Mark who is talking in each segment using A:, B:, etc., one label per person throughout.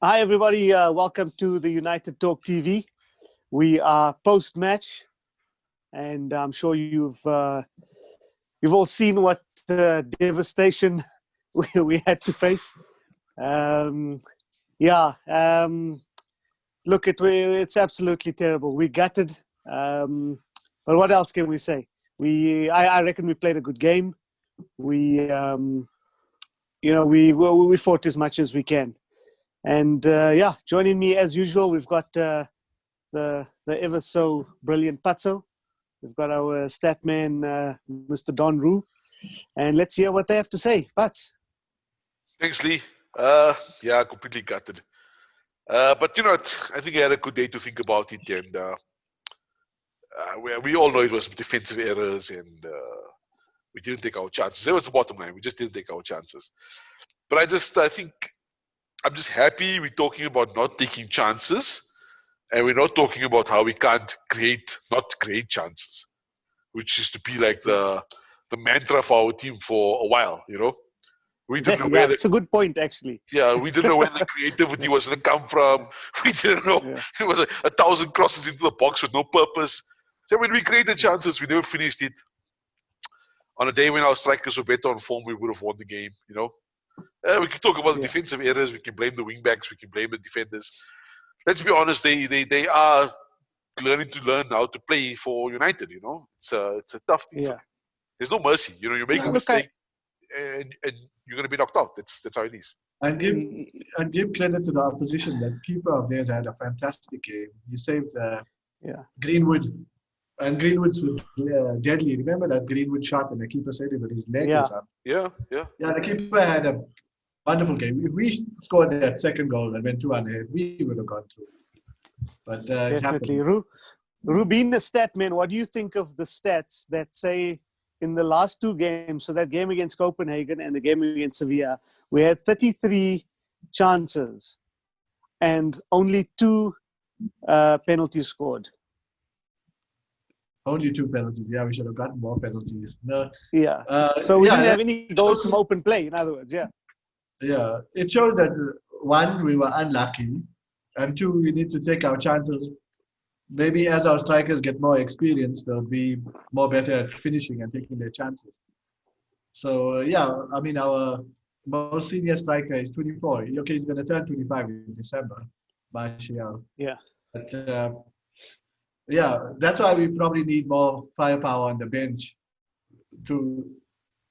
A: Hi, everybody. Welcome to the United Talk TV. We are post-match, and I'm sure you've all seen what devastation we had to face. Um, yeah, look, it's absolutely terrible. We gutted, but what else can we say? I reckon we played a good game. We fought as much as we can. And joining me as usual, we've got the ever so brilliant Patso. We've got our stat man, Mr. Don Roo. And let's hear what they have to say. Pats.
B: Thanks, Lee. Yeah, completely gutted. But you know what? I think I had a good day to think about it, and we all know it was defensive errors, and we didn't take our chances. That was the bottom line. We just didn't take our chances. But I think I'm just happy we're talking about not taking chances, and we're not talking about how we can't not create chances, which is to be like the mantra for our team for a while. We didn't know
A: It's a good point, actually.
B: we didn't know where the creativity was going to come from. We didn't know it was a 1,000 crosses into the box with no purpose. So when we created chances, we never finished it. On a day when our strikers were better on form, we would have won the game. We can talk about the defensive errors. We can blame the wingbacks. We can blame the defenders. Let's be honest. They are learning how to play for United. It's a tough thing.
A: Yeah.
B: There's no mercy. You make a mistake, and you're going to be knocked out. That's how it is.
C: And give credit to the opposition. That keeper of theirs had a fantastic game. He saved Greenwood, and Greenwood's deadly. Remember that Greenwood shot and the keeper saved it, but his leg was up.
B: Yeah.
C: The keeper had a wonderful game. If we scored that second goal and went 2-1 ahead, we would have gone through. But
A: definitely, Rubin, the stat man. What do you think of the stats that say in the last two games? So that game against Copenhagen and the game against Sevilla, we had 33 chances and only 2 penalties scored.
C: Only 2 penalties. Yeah, we should have gotten more penalties. No.
A: Yeah. So we didn't have any goals from open play, in other words. Yeah.
C: Yeah. It shows that, 1, we were unlucky, and 2, we need to take our chances. Maybe as our strikers get more experience, they'll be more better at finishing and taking their chances. So, our most senior striker is 24. Okay, he's going to turn 25 in December. Martial.
A: Yeah.
C: But, that's why we probably need more firepower on the bench to,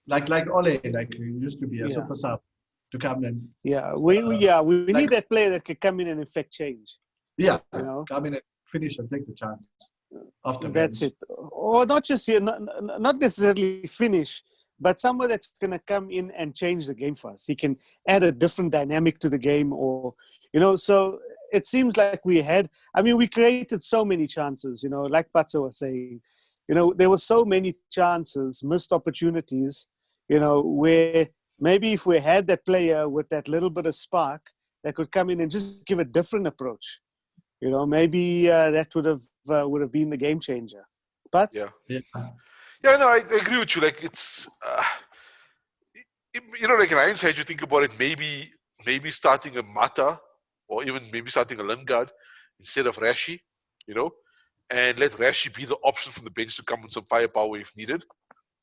C: like Ole, like he used to be a super sub to come in.
A: We need that player that can come in and effect change.
C: Yeah, come in and finish and take the chance.
A: That's it. Or not just here, not necessarily finish, but someone that's going to come in and change the game for us. He can add a different dynamic to the game, or so it seems like we created so many chances, like Patso was saying, there were so many chances, missed opportunities, where maybe if we had that player with that little bit of spark that could come in and just give a different approach, maybe that would have been the game changer. But
B: I agree with you. Like it's, like in hindsight, you think about it, maybe starting a Mata or even maybe starting a Lingard instead of Rashi, and let Rashi be the option from the bench to come with some firepower if needed.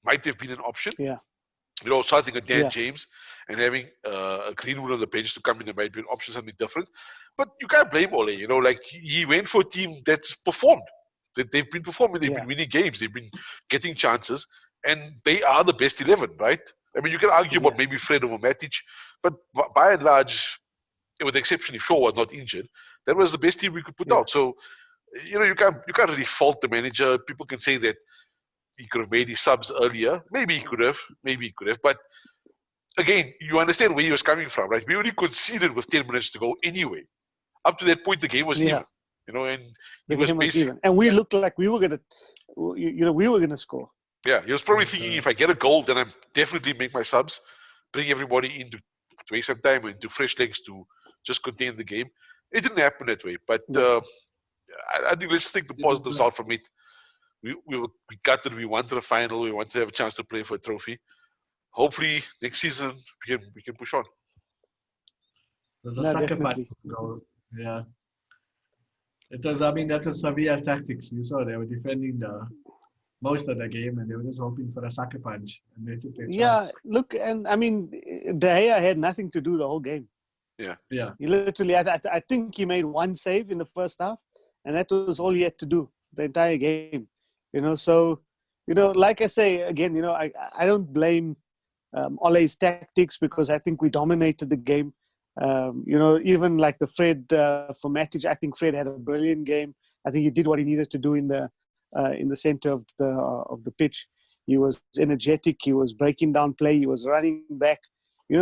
B: Might have been an option.
A: Yeah.
B: Starting a Dan James and having a Greenwood on the bench to come in, it might be an option, something different. But you can't blame Ole. Like he went for a team that's performed. They've been performing. They've been winning games. They've been getting chances, and they are the best 11, right? I mean, you can argue about maybe Fred over Matic, but by and large, with the exception if Shaw was not injured, that was the best team we could put out. So, you can't really fault the manager. People can say that he could have made his subs earlier. Maybe he could have. But again, you understand where he was coming from, right? We only conceded with 10 minutes to go anyway. Up to that point, the game was even. And
A: he was even. And we looked like we were gonna score.
B: Yeah, he was probably thinking, if I get a goal, then I'm definitely make my subs, bring everybody in to waste some time and to fresh legs to just contain the game. It didn't happen that way, but I think let's take the positives out from it. We got it. We wanted a final. We wanted to have a chance to play for a trophy. Hopefully, next season we can push on.
C: was a
A: No,
C: sucker punch
A: definitely.
C: goal. Yeah. It was, I mean, that was Sevilla's tactics. You saw they were defending the most of the game and they were just hoping for a sucker punch and they took their
A: Yeah,
C: chance.
A: look, and I mean, De Gea had nothing to do the whole game.
B: Yeah.
C: Yeah.
A: He literally, I think he made one save in the first half, and that was all he had to do the entire game. So, like I say again, I don't blame Ole's tactics because I think we dominated the game. Even like the Fred for Matic, I think Fred had a brilliant game. I think he did what he needed to do in the center of the pitch. He was energetic. He was breaking down play. He was running back.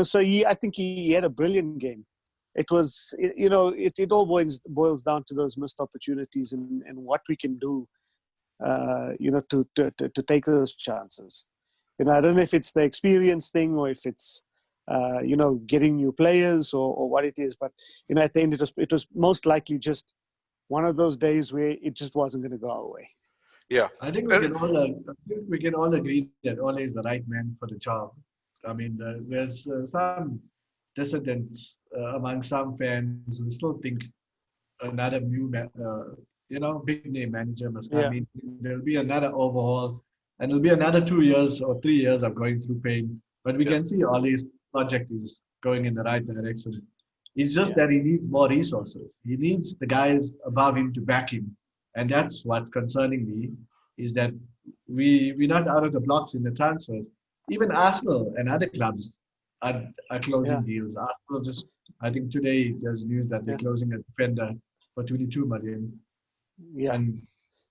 A: So I think he had a brilliant game. It was, it all boils down to those missed opportunities and what we can do, to take those chances. I don't know if it's the experience thing or if it's, getting new players or what it is. But, at the end, it was most likely just one of those days where it just wasn't going to go our way.
B: Yeah.
C: I think we can all agree that Ole is the right man for the job. I mean, there's some dissidents among some fans who still think another new, big name manager must come in. There'll be another overhaul, and it'll be another 2 years or 3 years of going through pain. But we can see Ole's project is going in the right direction. It's just that he needs more resources. He needs the guys above him to back him. And that's what's concerning me, is that we're not out of the blocks in the transfers. Even Arsenal and other clubs are closing deals. Arsenal I think today there's news that they're closing a defender for 22 million.
A: Yeah.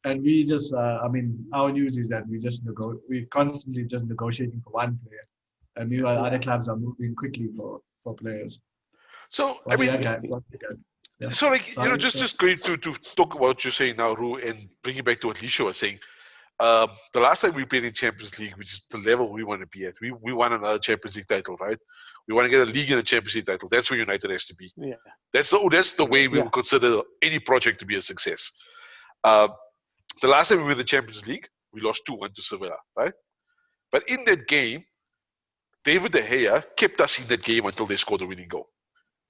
C: And we just, our news is that we're constantly just negotiating for one player. And meanwhile, other clubs are moving quickly for players.
B: So, just going to talk about what you're saying now, Ru, and bring it back to what Lisha was saying. The last time we played in Champions League, which is the level we want to be at, we won another Champions League title, right? We want to get a league and a Champions League title. That's where United has to be.
A: Yeah.
B: That's the way we will consider any project to be a success. The last time we were in the Champions League, we lost 2-1 to Sevilla, right? But in that game, David De Gea kept us in that game until they scored the winning goal.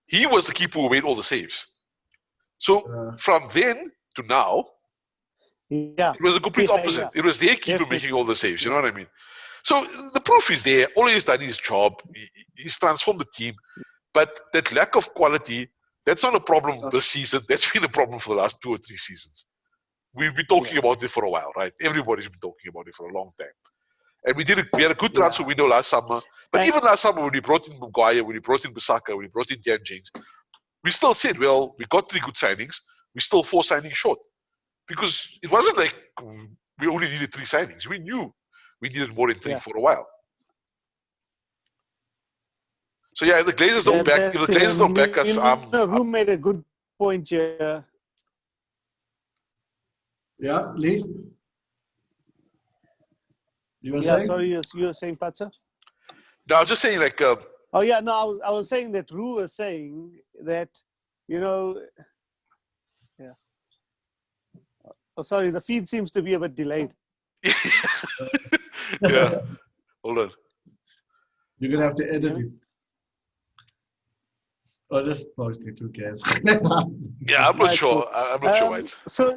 B: He was the keeper who made all the saves. So from then to now, it was a complete opposite. It was their keeper making all the saves. You know what I mean? So the proof is there. All he's done his job. He's transformed the team. But that lack of quality, that's not a problem this season. That's been a problem for the last 2 or 3 seasons. We've been talking about it for a while, right? Everybody's been talking about it for a long time. And we had a good transfer window last summer. But even last summer, when we brought in Maguire, when we brought in Bissaka, when we brought in Dan James, we still said, well, we got 3 good signings. We're still 4 signings short. Because it wasn't like we only needed 3 signings. We knew we needed more than 3 for a while. So if the Glazers don't back us,
A: who made a good point here?
C: Yeah, Lee? You were saying?
A: Sorry, you were saying, Patsa?
B: No, I was just saying
A: I was saying that Ru was saying that, Oh, sorry, the feed seems to be a bit delayed.
B: Yeah. Hold on.
C: You're going to have to edit it. Or just post it, who cares?
B: Yeah, I'm not sure. I'm not sure why.
A: So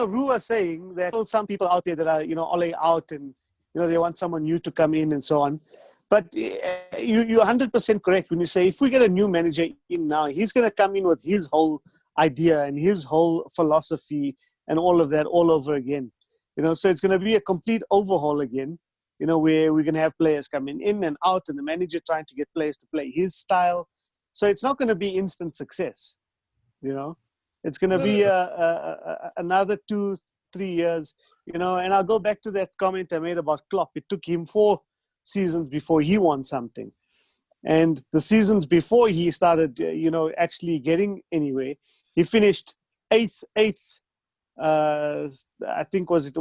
A: Ru was saying that some people out there that are, Ole out and, they want someone new to come in and so on. But you're 100% correct when you say if we get a new manager in now, he's going to come in with his whole idea and his whole philosophy and all of that all over again. So it's going to be a complete overhaul again, where we're going to have players coming in and out and the manager trying to get players to play his style. So it's not going to be instant success, It's going to be another 2-3 years, and I'll go back to that comment I made about Klopp. It took him 4 seasons before he won something. And the seasons before he started, actually getting anywhere, he finished 8th. I think was it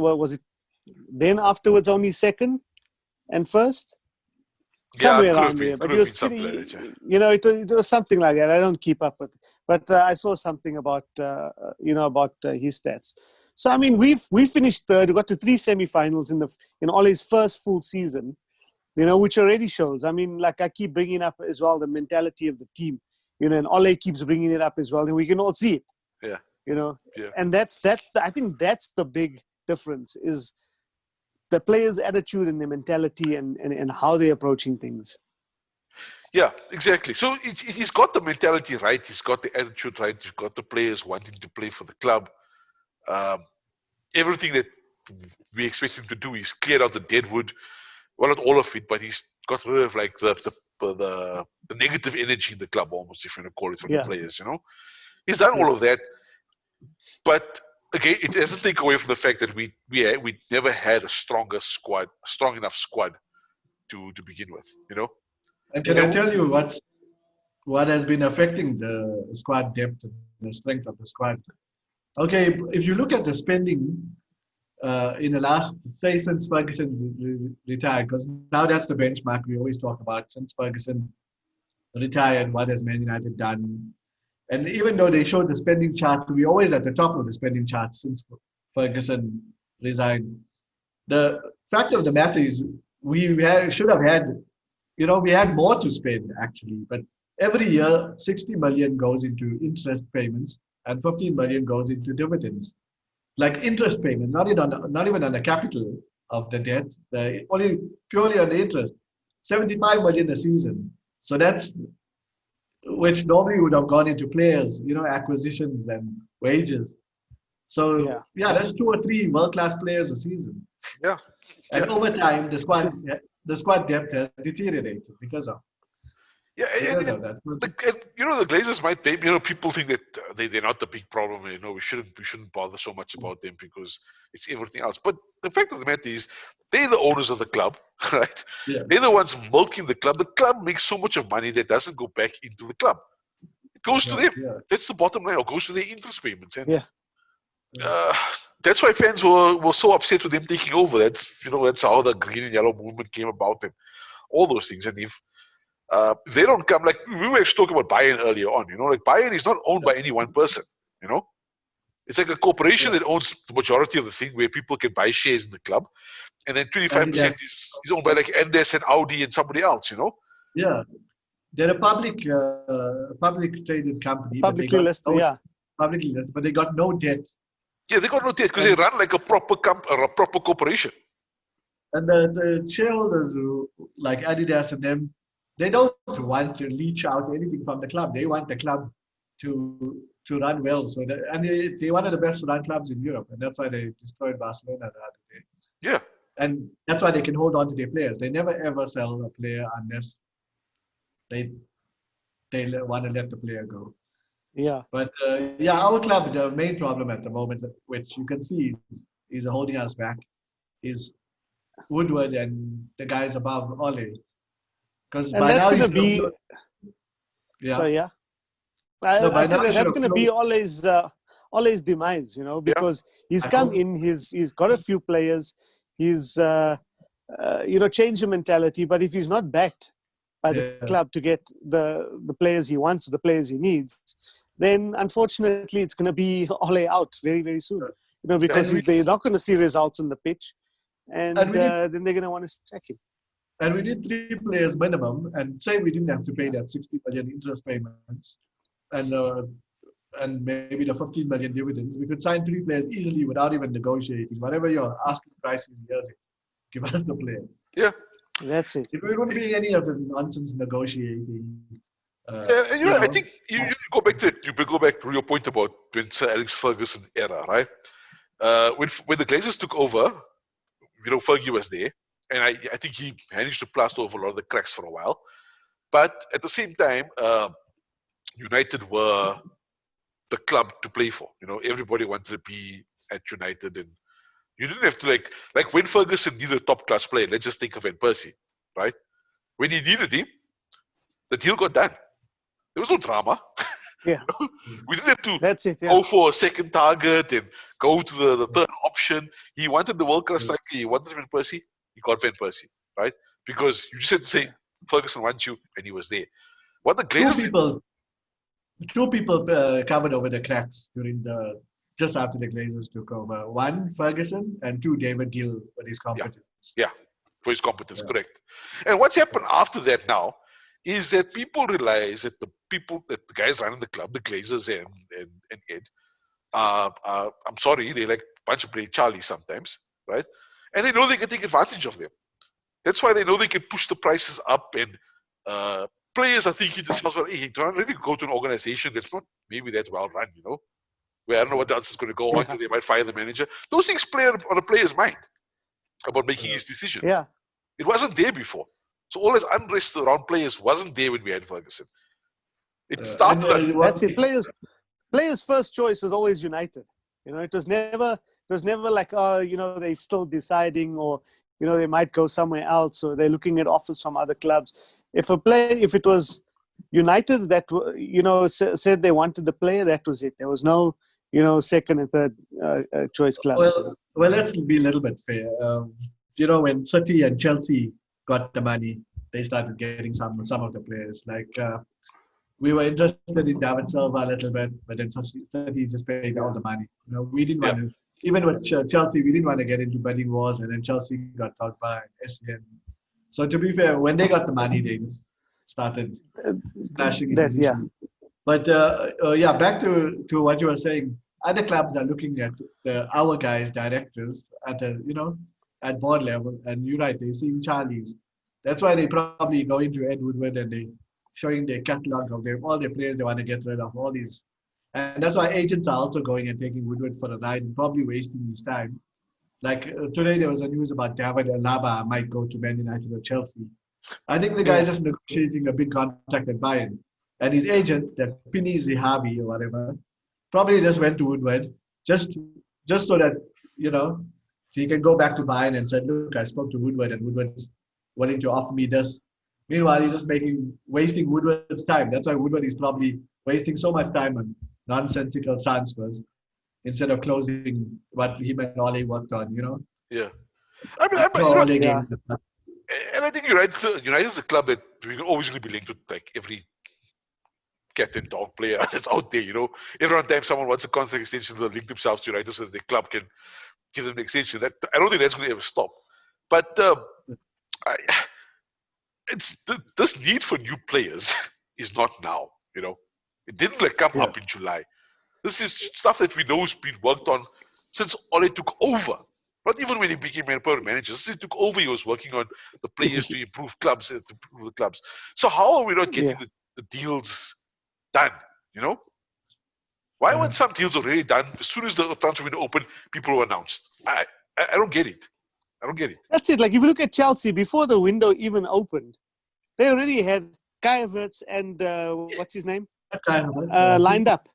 A: then afterwards only 2nd and 1st? Somewhere around there. But it was it was something like that. I don't keep up with it. But I saw something about his stats. So I mean, we finished 3rd. We got to 3 semi-finals in Ole's first full season, which already shows. I mean, like I keep bringing up as well the mentality of the team. and Ole keeps bringing it up as well, and we can all see it.
B: Yeah. Yeah.
A: And I think that's the big difference, is the players' attitude and their mentality and how they're approaching things.
B: Yeah, exactly. So he's got the mentality right. He's got the attitude right. He's got the players wanting to play for the club. Everything that we expect him to do, he's cleared out the dead wood. Well, not all of it, but he's got rid of like the negative energy in the club, almost, if you want to call it, from the players. He's done all of that. But again, it doesn't take away from the fact that we never had a strong enough squad to begin with.
C: And can I tell you what has been affecting the squad depth and the strength of the squad? Okay, if you look at the spending in the last, say, since Ferguson retired, because now that's the benchmark we always talk about. Since Ferguson retired, what has Man United done? And even though they showed the spending chart, we're always at the top of the spending chart since Ferguson resigned. The fact of the matter is we should have had, we had more to spend actually, but every year 60 million goes into interest payments and 15 million goes into dividends. Like interest payment, not even on the capital of the debt, only purely on the interest. 75 million a season. So that's, which normally would have gone into players, acquisitions and wages. So that's 2 or 3 world-class players a season.
B: Yeah.
C: And over time, the squad depth has deteriorated because of.
B: Yeah, and
C: that.
B: The Glazers might people think that they're not the big problem. We shouldn't bother so much about them because it's everything else. But the fact of the matter is, they're the owners of the club, right?
C: Yeah.
B: They're the ones milking the club. The club makes so much of money that doesn't go back into the club. It goes to them.
C: Yeah.
B: That's the bottom line. Or goes to their interest payments. And
C: Yeah.
B: that's why fans were so upset with them taking over. That's how the green and yellow movement came about and all those things. And if they don't come, like we were actually talking about Bayern earlier on, like Bayern is not owned by any one person, It's like a corporation that owns the majority of the thing, where people can buy shares in the club, and then 25% is owned by like Endes and Audi and somebody else,
C: Yeah, they're a public traded company.
A: Publicly listed,
C: Publicly listed, but they got no debt.
B: Yeah, they got no debt because they run like a proper corporation.
C: And the shareholders, like Adidas and them, they don't want to leech out anything from the club. They want the club to run well. So they're one of the best run clubs in Europe, and that's why they destroyed Barcelona the other day.
B: Yeah.
C: And that's why they can hold on to their players. They never ever sell a player unless they want to let the player go.
A: Yeah.
C: But our club, the main problem at the moment, which you can see is holding us back, is Woodward and the guys above Ole. Because by
A: that's
C: now
A: going to be.
C: Yeah.
A: I said that's going to be Ole's demise, because he's come in, he's got a few players, he's changed the mentality, but if he's not backed by the club to get the players he wants, the players he needs, then unfortunately it's going to be Ole out very, very soon, because they're not going to see results on the pitch, and then they're going to want to sack him.
C: And we need 3 players minimum, and say we didn't have to pay that 60 million interest payments, and maybe the 15 million dividends, we could sign 3 players easily without even negotiating. Whatever your asking price is, give us the player.
B: Yeah,
A: that's it.
C: It wouldn't be any of this nonsense negotiating.
B: I think you go back to your point about when Sir Alex Ferguson era, right? When the Glazers took over, Fergie was there. And I think he managed to plaster over a lot of the cracks for a while. But at the same time, United were the club to play for. Everybody wanted to be at United. And you didn't have to, like when Ferguson needed a top-class player, let's just think of Van Persie, right? When he needed him, the deal got done. There was no drama.
A: Yeah.
B: We didn't have to go for a second target and go to the third option. He wanted the world-class striker. He wanted Van Persie. He got Van Persie, right? Because you just had to say Ferguson wants you, and he was there. What the Glazers
C: two people covered over the cracks just after the Glazers took over. 1, Ferguson, and 2, David Gill for his competence.
B: Yeah, for his competence, correct. And what's happened after that now is that people realize that people, the guys running the club, the Glazers and Ed, I'm sorry, they like a bunch of play Charlie sometimes, right? And they know they can take advantage of them. That's why they know they can push the prices up, and players are thinking to themselves, well, hey, do I really go to an organization that's not maybe that well run, where I don't know what else is going to go on. They might fire the manager. Those things play on a player's mind about making his decision.
A: Yeah.
B: It wasn't there before. So all this unrest around players wasn't there when we had Ferguson. It started.
A: That's it. Players' first choice was always United. It was never like, they're still deciding, or they might go somewhere else, or they're looking at offers from other clubs. If it was United that said they wanted the player, that was it. There was no second and third choice clubs.
C: Well, let's be a little bit fair. When City and Chelsea got the money, they started getting some of the players. Like we were interested in David Silva a little bit, but then City just paid all the money. We didn't want to. Even with Chelsea, we didn't want to get into bidding wars, and then Chelsea got talked by SCN. So to be fair, when they got the money, they just started smashing it. But back to what you were saying. Other clubs are looking at our guys, directors, at board level, and you're right, they're seeing Charlie's. That's why they probably go into Ed Woodward and they showing their catalog of all their players they want to get rid of, all these. And that's why agents are also going and taking Woodward for a ride and probably wasting his time. Like today, there was a news about David Alaba might go to Man United or Chelsea. I think the guy is just negotiating a big contract at Bayern. And his agent, that Pini Zihabi or whatever, probably just went to Woodward just so that, he can go back to Bayern and said, look, I spoke to Woodward and Woodward's willing to offer me this. Meanwhile, he's just wasting Woodward's time. That's why Woodward is probably wasting so much time on nonsensical transfers instead of closing what him and Ole worked on,
B: Yeah. And I think United is a club that we can always be linked with like every cat and dog player that's out there, Every time someone wants a contract extension, they'll link themselves to United so that the club can give them an extension. I don't think that's going to ever stop. But this need for new players is not now, It didn't come up in July. This is stuff that we know has been worked on since Ole took over. Not even when he became permanent manager. Since he took over, he was working on the players to improve clubs and to improve the clubs. So how are we not getting the deals done? Why weren't some deals already done as soon as the transfer window opened? People were announced. I don't get it.
A: That's it. Like if you look at Chelsea, before the window even opened, they already had Kai Havertz and what's his name? Lined up.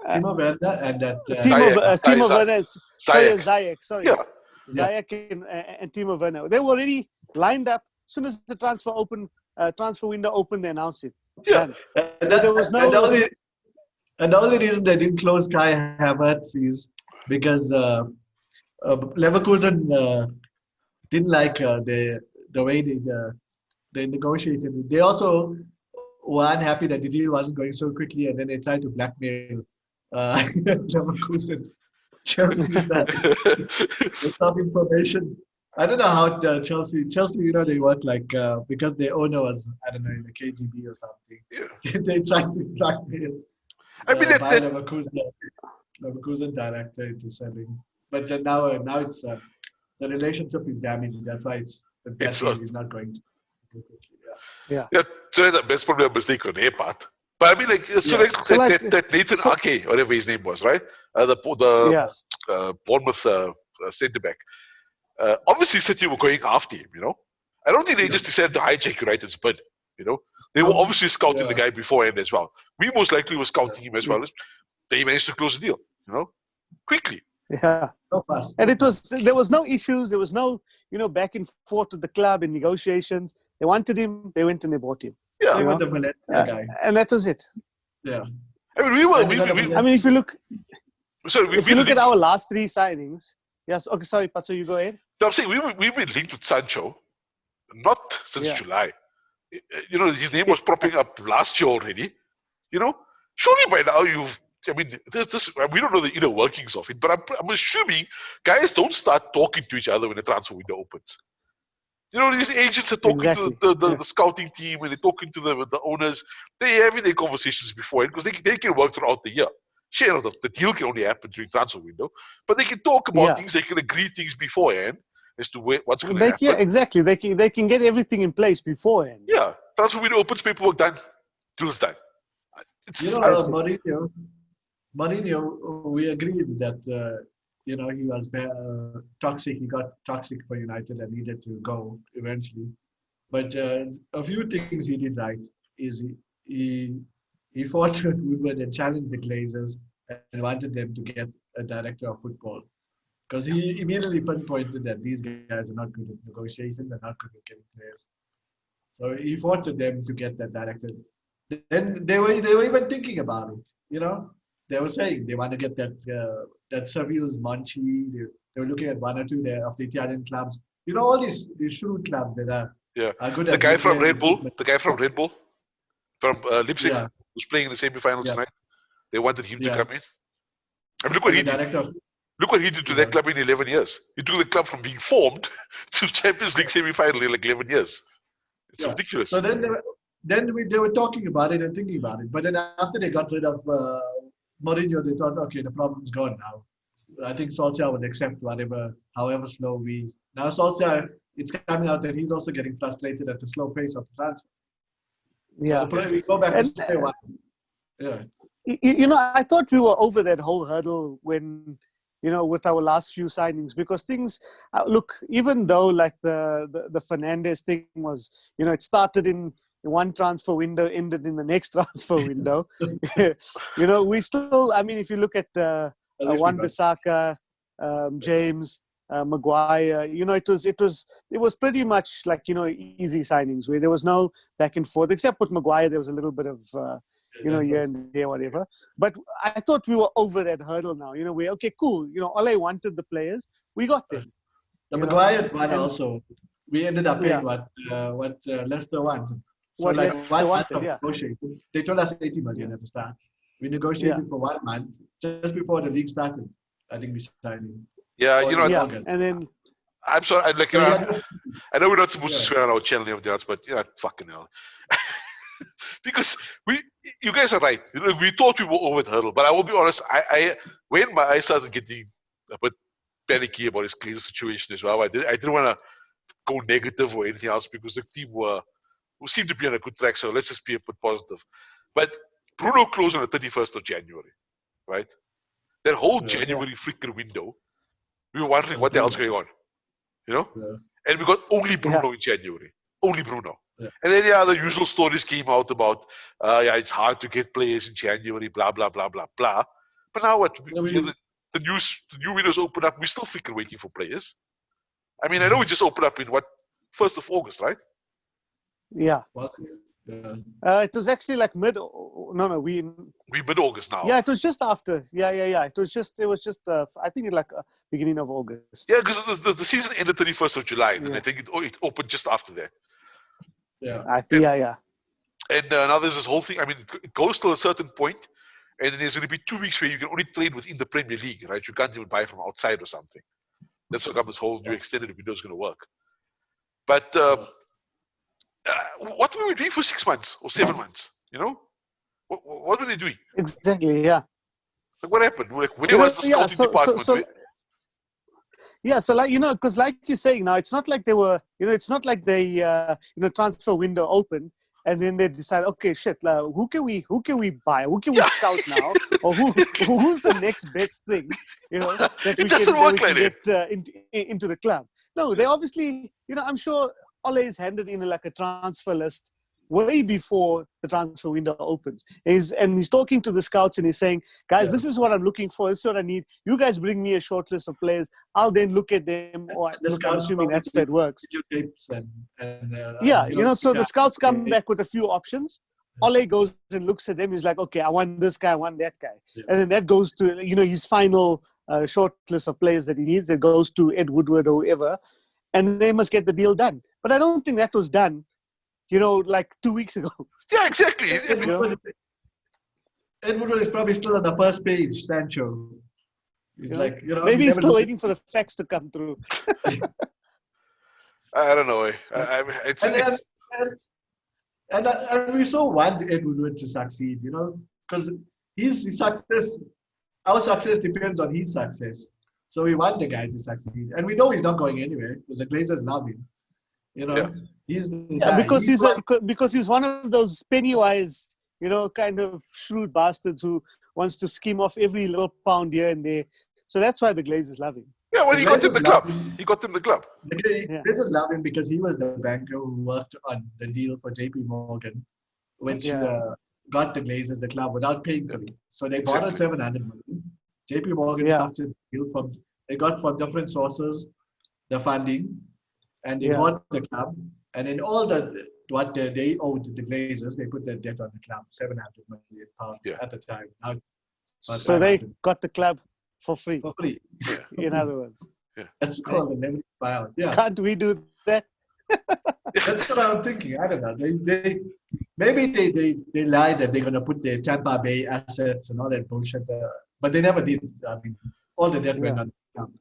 C: Timo Werner and that.
A: Timo Werner. Ziyech. Sorry.
B: Yeah.
A: Ziyech and Timo Werner. They were already lined up. As soon as the transfer window opened, they announced it.
B: Yeah.
A: There was no.
C: And the only reason they didn't close Kai Havertz is because Leverkusen didn't like the way they negotiated. They also were unhappy that the deal wasn't going so quickly, and then they tried to blackmail Leverkusen. Chelsea with some information. I don't know how Chelsea, they work like because their owner was, I don't know, in the KGB or something.
B: Yeah.
C: They tried to blackmail. Leverkusen director into selling, but then now it's the relationship is damaged. That's why it's not going to.
A: Yeah.
B: So that's probably a mistake on their part. But that Nathan Ake, whatever his name was, right? The Bournemouth centre back. Obviously, City were going after him. I don't think they just decided to hijack United's bid. They were obviously scouting the guy beforehand as well. We most likely were scouting him as well. They managed to close the deal, quickly.
A: Yeah.
C: So fast.
A: And there was no issues. There was no, back and forth with the club in negotiations. They wanted him. They went and they bought him.
B: Yeah.
C: They were the Valencia guy.
A: And that was it.
C: Yeah.
A: I mean, if you look, if you look at our last three signings. Yes. Okay. Sorry, Patso, you go ahead.
B: No, I'm saying we've been linked with Sancho, not since July. His name was propping up last year already. Surely by now we don't know the inner workings of it, but I'm assuming guys don't start talking to each other when the transfer window opens. You know, these agents are talking
A: Exactly.
B: to the scouting team and they're talking to the owners. They're having their conversations beforehand because they can work throughout the year. Sure, the deal can only happen during transfer window, but they can talk about things. They can agree things beforehand as to what's going to happen.
A: Yeah, exactly. They can get everything in place beforehand.
B: Yeah, transfer window opens, paperwork done, deal's done.
C: Mourinho, we agreed that he was toxic. He got toxic for United and needed to go eventually. But a few things he did right is he fought with Woodward and challenged the Glazers and wanted them to get a director of football. Because he immediately pinpointed that these guys are not good at negotiations and not good at getting players. So he fought with them to get that director. Then they were even thinking about it. They were saying they want to get that Seville's Monchi. They were looking at one or two there of the Italian clubs. All these shrewd clubs that are good.
B: The guy from Red Bull, from Leipzig, who's playing in the semi-finals tonight. They wanted him to come in. I mean, look what he did. Look what he did to that club in 11 years. He took the club from being formed to Champions League semi-final in like 11 years. It's ridiculous.
C: So then they were talking about it and thinking about it. But then after they got rid of Mourinho, they thought, okay, the problem's gone now. I think Solskjaer would accept however slow we. Now Solskjaer, it's coming out that he's also getting frustrated at the slow pace of the transfer.
A: Yeah.
C: So we go back to square one.
A: Yeah. I thought we were over that whole hurdle when, with our last few signings, because things look, even though like the Fernandes thing was, it started in one transfer window, ended in the next transfer window. We still, I mean, if you look at Wan-Bissaka, James, Maguire, it was pretty much like, easy signings where there was no back and forth, except with Maguire, there was a little bit of, here and there, whatever. But I thought we were over that hurdle now. We're okay, cool. Ole wanted the players. We got them.
C: The Maguire one also. We ended up paying what Leicester wanted. So
A: what
C: like
A: Leicester wanted,
C: They told us 80 million at the start. We negotiated for 1 month just before the league started. I think we signed him.
B: Yeah,
A: and then
B: I'm sorry. I know we're not supposed to swear on our channel of the arts, but fucking hell. Because you guys are right. We thought we were over the hurdle, but I will be honest. When my eyes started getting a bit panicky about his clear situation as well, I didn't want to go negative or anything else because the team who seemed to be on a good track. So let's just be a bit positive. But Bruno closed on the 31st of January, right? That whole January freaking window, we were wondering what the hell's going on, And we got only Bruno in January, only Bruno. Yeah. And then the usual stories came out about it's hard to get players in January, blah blah blah blah blah. But now what? The new windows open up. We're still freaking waiting for players. I mean, I know we just opened up in 1st of August, right?
A: Yeah. It was actually like we
B: mid-August now.
A: Yeah, it was just after. Yeah. It was just I think like beginning of August.
B: Yeah, because the season ended 31st of July, and I think it opened just after that.
C: Yeah.
A: I think, yeah.
B: And now there's this whole thing. I mean, it goes to a certain point, and then there's going to be 2 weeks where you can only trade within the Premier League, right? You can't even buy from outside or something. That's how this whole new extended window is going to work. But what were we doing for 6 months or 7 months? What were they doing?
A: Exactly. Yeah.
B: Like what happened? Like where was the scouting department?
A: So like because like you're saying now, it's not like they were, it's not like they transfer window open and then they decide, okay, shit, who can we buy? Who can we scout now? Or who's the next best thing, that we can get into the club? No, they obviously, I'm sure Ole is handed in like a transfer list way before the transfer window opens. And he's talking to the scouts and he's saying, guys, this is what I'm looking for. This is what I need. You guys bring me a short list of players. I'll then look at them. I'm assuming that's how it works.
C: So
A: the scouts come back with a few options. Ole goes and looks at them. He's like, okay, I want this guy, I want that guy. Yeah. And then that goes to, his final short list of players that he needs. It goes to Ed Woodward or whoever. And they must get the deal done. But I don't think that was done, like 2 weeks ago.
B: Yeah, exactly.
C: Ed Woodward is probably still on the first page, Sancho. He's
A: maybe he's still waiting for the facts to come through.
B: I don't know. It's
C: And and we so want Ed Woodward to succeed, because his success, our success depends on his success. So we want the guy to succeed, and we know he's not going anywhere because the Glazers love him.
B: yeah.
C: He's the
A: Yeah,
C: guy.
A: because he's one of those Pennywise, kind of shrewd bastards who wants to skim off every little pound here and there. So that's why the Glazers love him.
B: Yeah, when
C: The
B: he got in
C: Glazers
B: the club.
C: love him.
B: He got in the club.
A: Yeah.
C: Glazers love him because he was the banker who worked on the deal for JP Morgan, which got the Glazers the club without paying for it. So they borrowed
B: Exactly.
C: 700 million. JP Morgan
A: Yeah.
C: structured the deal they got from different sources the funding, and they
A: Yeah.
C: bought the club, and then all what they owed the Glazers, they put their debt on the club, 700 million pounds at the time. Now it's about
A: So they
C: 500
A: got the club for free,
C: for free.
A: in other words.
C: That's called a leverage buyout. Yeah.
A: Can't we do that?
C: That's what I'm thinking. I don't know. Maybe they lied that they're going to put their Tampa Bay assets and all that bullshit, but they never did. I mean, all the debt went on the club.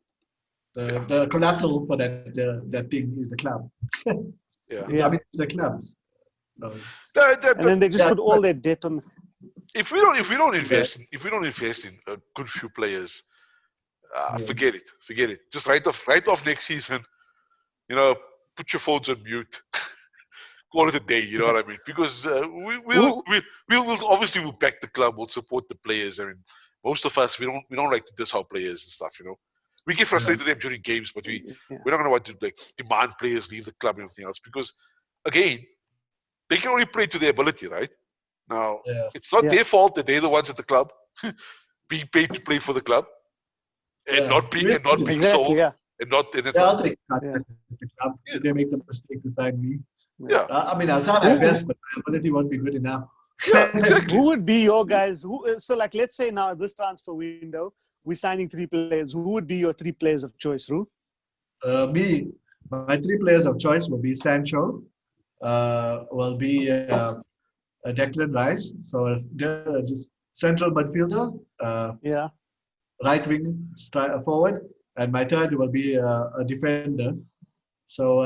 C: The collateral for that thing is the club.
B: Yeah.
C: I mean, it's the clubs. So,
A: And then they just put all their debt on.
B: If we don't invest in a good few players, forget it. Just write off next season. Put your phones on mute. Call it a day. You know what I mean? Because we'll obviously we'll back the club. We'll support the players. I mean, most of us we don't like to diss our players and stuff. We get frustrated with them during games, but we're not going to want to demand players leave the club and everything else because again, they can only play to their ability, right? Now, it's not their fault that they're the ones at the club being paid to play for the club and not being sold and not.
C: I'll take at the club. They make the mistake to sign me.
B: Yeah.
C: I mean, I'll try my best, but my ability won't be good enough.
B: Yeah, exactly.
A: Who would be your guys? So, let's say now this transfer window, we're signing 3 players. Who would be your 3 players of choice, Ru?
C: My 3 players of choice will be Sancho, will be Declan Rice, so just central midfielder, right wing forward, and my third will be a defender. So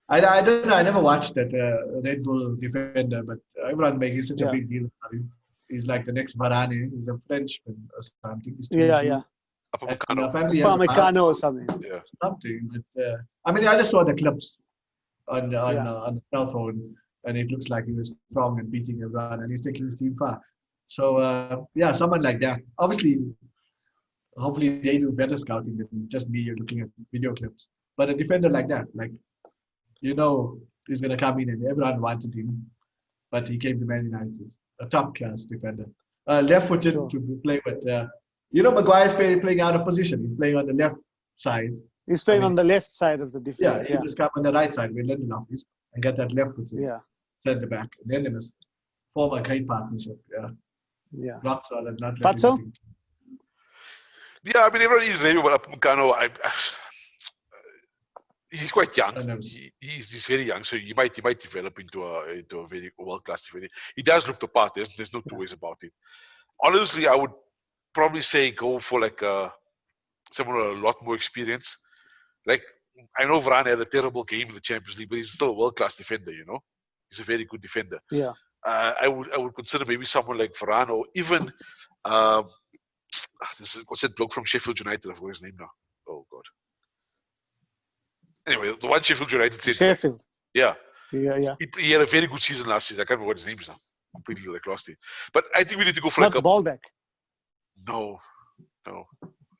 C: I don't know. I never watched that Red Bull defender, but everyone making such a big deal about him. He's like the next Varane. He's a Frenchman or something.
A: Upamecano or something.
C: Yeah. Something. But, I mean, I just saw the clips on the cell phone, and it looks like he was strong and beating everyone, and he's taking his team far. So someone like that. Obviously, hopefully they do better scouting than just me looking at video clips. But a defender like that, he's going to come in and everyone wanted him, but he came to Man United, a top class defender, left-footed to play with. Maguire's playing out of position. He's playing on the left side.
A: He's playing on the left side of the defense.
C: Yeah, he just come on the right side where Lindelof is and get that left-footed centre back. And then they must form a great partnership.
A: Yeah.
C: Rock solid, not
A: But so?
B: Yeah, I mean, everyone is raving about Upamecano. He's quite young. He's very young, so he might develop into a very world-class defender. He does look the part. There's no two ways about it. Honestly, I would probably say go for someone with a lot more experience. I know Varane had a terrible game in the Champions League, but he's still a world-class defender. He's a very good defender.
A: Yeah.
B: I would consider maybe someone like Varane or even what's that bloke from Sheffield United? I forgot his name now. Oh God. Anyway, the one Sheffield United said.
A: Sheffield.
B: Yeah.
A: Yeah.
B: He had a very good season last season. I can't remember what his name is now. Completely lost it. But I think we need to go for
A: Not Baldock.
B: No.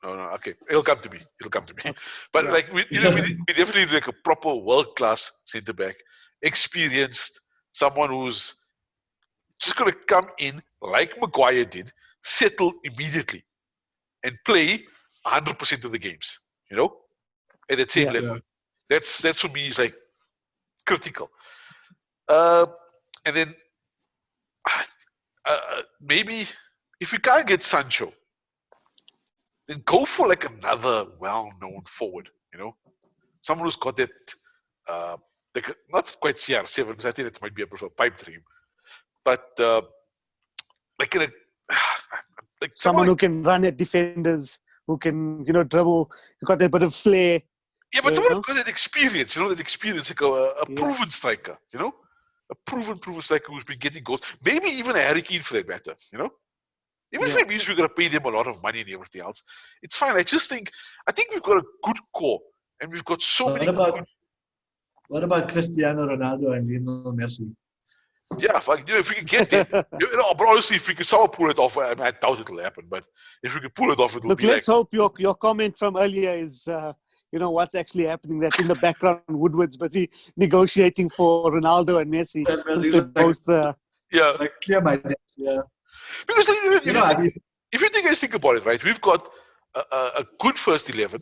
B: Okay, it'll come to me. But we definitely need a proper world-class centre back, experienced, someone who's just going to come in like Maguire did, settle immediately, and play 100% of the games. At the same level. Yeah. That's for me is critical. And then maybe if we can't get Sancho, then go for another well-known forward. Someone who's got that not quite CR7 because I think that might be a bit of a pipe dream, but
A: someone who can run at defenders, who can dribble, got a bit of flair.
B: Yeah, but
A: You
B: someone
A: know?
B: got that experience, that experience, like a proven striker, a proven striker who's been getting goals. Maybe even a Harry Kane for that matter, Even if it means we're going to pay them a lot of money and everything else, it's fine. I think we've got a good core, and we've got so many.
C: What about Cristiano Ronaldo and Lionel Messi?
B: Yeah, if we can get them, but honestly, if we can somehow pull it off, I doubt it'll happen. But if we can pull it off, it'll be
A: let's hope your comment from earlier is, what's actually happening. That in the background, Woodward's busy negotiating for Ronaldo and Messi since they're both.
C: Like clear my debt. Yeah.
B: Because if you think about it, right, we've got a good first 11.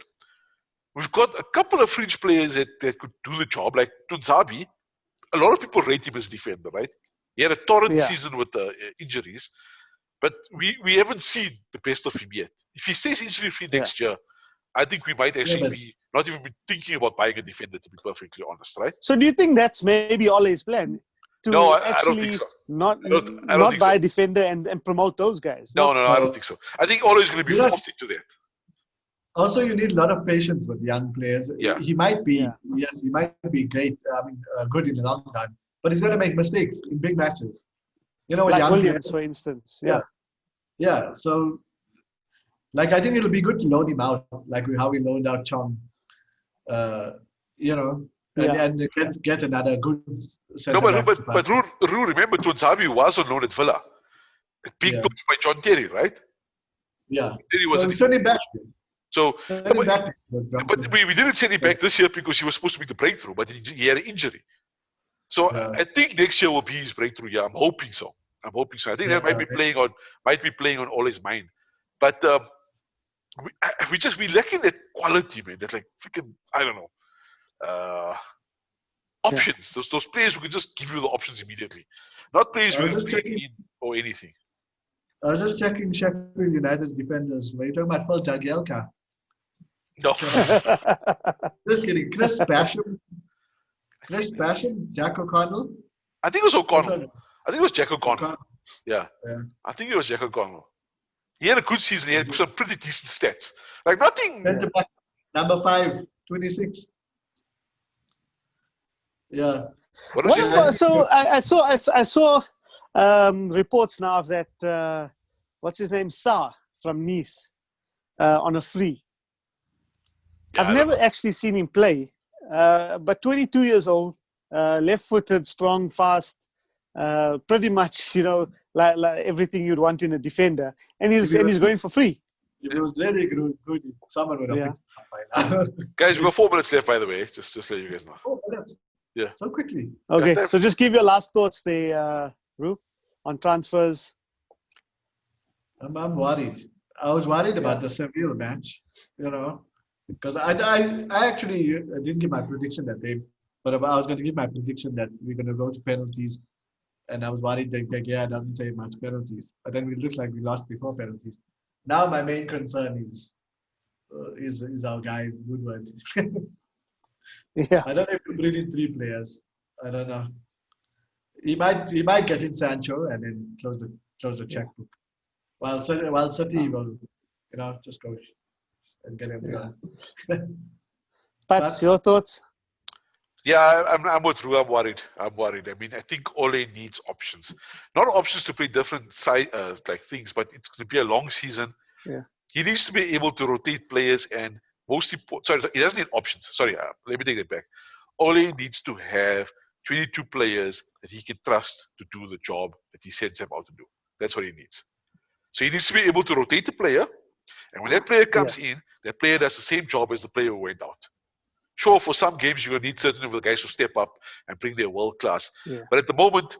B: We've got a couple of fringe players that could do the job, like Tunzabi. A lot of people rate him as a defender, right? He had a torrent season with injuries, but we haven't seen the best of him yet. If he stays injury-free next year, I think we might actually be not even be thinking about buying a defender, to be perfectly honest, right?
A: So do you think that's maybe Ole's plan?
B: No, I don't think so.
A: Not
B: think
A: buy
B: so.
A: a defender and promote those guys.
B: No, I don't think so. I think Ole is going to be forced into that.
C: Also, you need a lot of patience with young players.
B: Yeah.
C: He might be, he might be great. Good in the long run, but he's going to make mistakes in big matches.
A: Like
C: young
A: Williams,
C: players,
A: for instance.
C: Yeah. So, I think it'll be good to loan him out, like how we loaned out Chong. And get another good.
B: No, but Ru, remember Tunzabi was on loan at Villa, being coached by John Terry, right?
C: Yeah.
B: So
C: we sent him back.
B: So, but we didn't send him back this year because he was supposed to be the breakthrough, but he had an injury. So I think next year will be his breakthrough year. I'm hoping so. I think that might be playing on Ole's mind. But we're lacking that quality, man. That's like freaking, I don't know, options. Those players who can just give you the options immediately, not players who can play in or anything.
C: I was just checking Sheffield United's defenders. Were you talking about Phil Jagielka?
B: No.
C: Just kidding. Chris Basham, Jack O'Connell.
B: I think it was O'Connell. I think it was Jack O'Connell. Yeah. I think it was Jack O'Connell. He had a good season. He had some pretty decent stats. Like nothing.
C: Number 5, 26. Yeah.
A: So I saw reports now of that. What's his name? Sarr from Nice on a free. I've never actually seen him play, but 22 years old, left-footed, strong, fast, pretty much, like everything you'd want in a defender, and he's going for free.
C: If it was really good, someone would have picked him up by now.
B: Guys, we've got 4 minutes left, by the way. Just let you guys know.
C: 4 minutes?
B: Yeah.
C: So quickly.
A: Okay, so just give your last thoughts there, Ru, on transfers.
C: I'm worried. I was worried about the Sevilla match, because I actually didn't give my prediction that day, but I was going to give my prediction that we're going to go to penalties, and I was worried that it doesn't say much penalties, but then we looked like we lost before penalties. Now my main concern is our guy Woodward. I don't know if we bring in 3 players. I don't know. He might get in Sancho and then close the checkbook. While City will, just go and get him.
A: Pats, your thoughts?
B: Yeah, I'm with Ru. I'm worried. I mean, I think Ole needs options. Not options to play different things, but it's going to be a long season.
A: Yeah.
B: He needs to be able to rotate players and he doesn't need options. Sorry, let me take that back. Ole needs to have 22 players that he can trust to do the job that he sends them out to do. That's what he needs. So he needs to be able to rotate the player, and when that player comes in, that player does the same job as the player who went out. Sure, for some games you're going to need certain of the guys to step up and bring their world class.
A: Yeah.
B: But at the moment,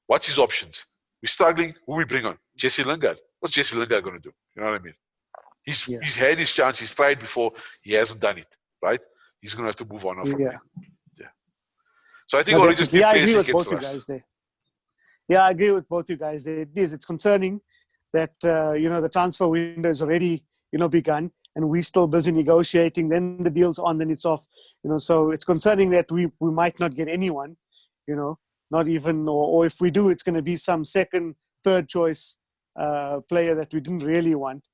B: what's his options? We're struggling. Who we bring on? Jesse Lingard. What's Jesse Lingard going to do? You know what I mean? He's had his chance. He's tried before. He hasn't done it. Right? He's going to have to move on from there. Yeah. So I think Ole just
A: I agree with both you guys there. Yeah, I agree with both you guys there. It's concerning that the transfer window is already begun, and we're still busy negotiating. Then the deal's on, then it's off. So it's concerning that we might not get anyone. Not even, or if we do, it's going to be some second, third choice player that we didn't really want.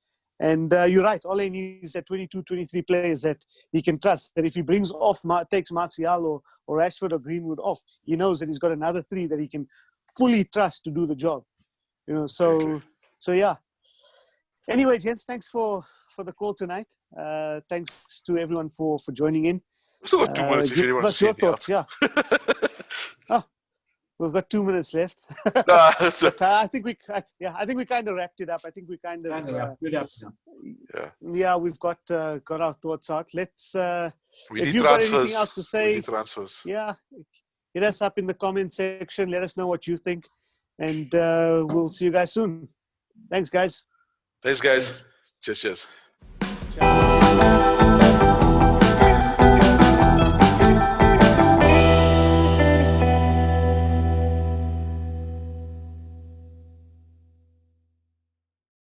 A: And you're right. Ole needs that 22, 23 players that he can trust. That if he brings off, takes Martial or Rashford or Greenwood off, he knows that he's got another 3 that he can fully trust to do the job. So yeah. Anyway, gents, thanks for the call tonight. Thanks to everyone for joining in.
B: We still got 2 minutes if
A: Give
B: anyone wants
A: us
B: to say
A: your
B: anything
A: thoughts.
B: else.
A: Yeah. Oh, we've got 2 minutes left.
B: Nah, that's
A: But, I think we kind of wrapped it up. I think we kind of we've got our thoughts out. Let's
B: we
A: if
B: need
A: you've got
B: transfers.
A: anything else to say,
B: We need transfers.
A: yeah, hit us up in the comment section. Let us know what you think, and we'll see you guys soon. Thanks, guys.
B: Thanks, guys. Cheers.
A: Ciao.